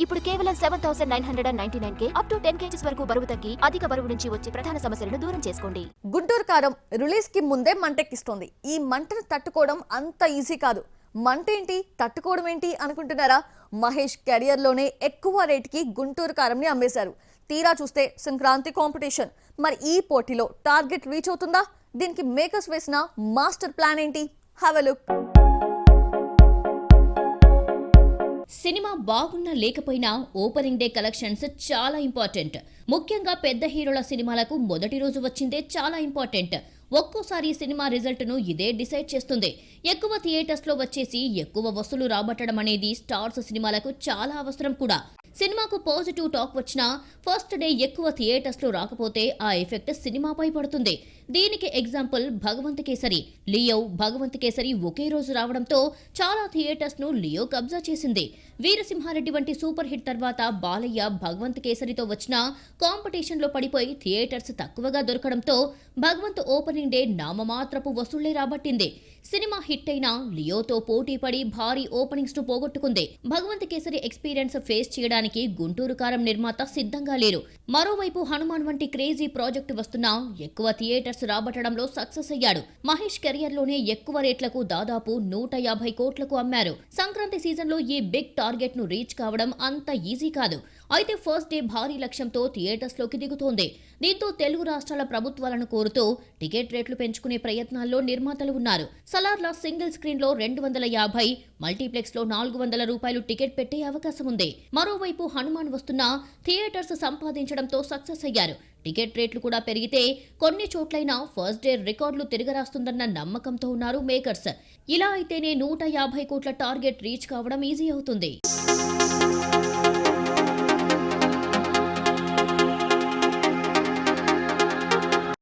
ఇప్పుడు కేవలం 7,999 up to 10 kgs వరకు బరువు తగ్గి అధిక బరువు నుంచి వచ్చే ప్రధాన సమస్యలను దూరం చేసుకోండి. గుంటూరు కారం రిలీజ్ కి ముందే మంటెక్కిస్తోంది. ఈ మంటను తట్టుకోవడం అంత ఈజీ కాదు. మంట ఏంటి, తట్టుకోవడం ఏంటి అనుకుంటున్నారా? మహేష్ కెరియర్ లోనే ఎక్కువ రేటుకి గుంటూరు కారంని అమ్మేశారు. తీరా చూస్తే సంక్రాంతి కాంపిటీషన్. మరి ఈ పోటీలో టార్గెట్ రీచ్ అవుతుందా? దీనికి మేకర్స్ వేసిన మాస్టర్ ప్లాన్ ఏంటి? Have a look. సినిమా బాగున్నా లేకపోయినా ఓపెనింగ్ డే కలెక్షన్స్ చాలా ఇంపార్టెంట్. ముఖ్యంగా పెద్ద హీరోల సినిమాలకు మొదటి రోజు వచ్చిందే చాలా ఇంపార్టెంట్. ఒక్కోసారి సినిమా రిజల్ట్ను ఇదే డిసైడ్ చేస్తుంది. ఎక్కువ థియేటర్స్లో వచ్చేసి ఎక్కువ వసూలు రాబట్టడం అనేది స్టార్స్ సినిమాలకు చాలా అవసరం కూడా. సినిమాకు పాజిటివ్ టాక్ వచ్చినా ఫస్ట్ డే ఎక్కువ థియేటర్స్లో రాకపోతే ఆ ఎఫెక్ట్ సినిమాపై పడుతుంది. దీనికి ఎగ్జాంపుల్ భగవంత్ కేసరి. లియో, భగవంత్ కేసరి ఒకే రోజు రావడంతో చాలా థియేటర్స్ను లియో కబ్జా చేసింది. వీరసింహారెడ్డి వంటి సూపర్ హిట్ తర్వాత బాలయ్య భగవంత్ కేసరితో వచ్చిన కాంపిటీషన్లో పడిపోయి థియేటర్స్ తక్కువగా దొరకడంతో భగవంత్ ఓపెనింగ్ డే నామమాత్రపు వసూళ్లే రాబట్టింది. సినిమా హిట్ అయినా లియోతో పోటీ పడి భారీ ఓపెనింగ్స్ ను పోగొట్టుకుంది. భగవంత్ కేసరి ఎక్స్పీరియన్స్ ఫేస్ చేయడానికి గుంటూరు కారం నిర్మాత సిద్ధంగా లేరు. మరోవైపు హనుమాన్ వంటి క్రేజీ ప్రాజెక్టు వస్తున్నా ఎక్కువ థియేటర్స్ రాబట్టడంలో సక్సెస్ అయ్యాడు. మహేష్ కెరియర్ లోనే ఎక్కువ రేట్లకు దాదాపు 150 కోట్లకు అమ్మారు. సంక్రాంతి సీజన్ లో ఈ బిగ్ టార్గెట్ ను రీచ్ కావడం అంత ఈజీ కాదు. అయితే ఫస్ట్ డే భారీ లక్ష్యంతో థియేటర్స్ లోకి దిగుతోంది. దీంతో తెలుగు రాష్ట్రాల ప్రభుత్వాలను కోరుతూ టికెట్ రేట్లు పెంచుకునే ప్రయత్నాల్లో నిర్మాతలు ఉన్నారు. సలార్ల సింగిల్ స్క్రీన్ లో 250, మల్టీప్లెక్స్ లో 400 రూపాయలు టికెట్ పెట్టే అవకాశం ఉంది. మరోవైపు హనుమాన్ వస్తున్నా థియేటర్స్ సంపాదించడంతో సక్సెస్ అయ్యారు. టికెట్ రేట్లు కూడా పెరిగితే కొన్ని చోట్లైనా ఫస్ట్ డే రికార్డులు తిరగరాస్తుందన్న నమ్మకంతో ఉన్నారు మేకర్స్. ఇలా అయితేనే 150 కోట్ల టార్గెట్ రీచ్ కావడం ఈజీ అవుతుంది.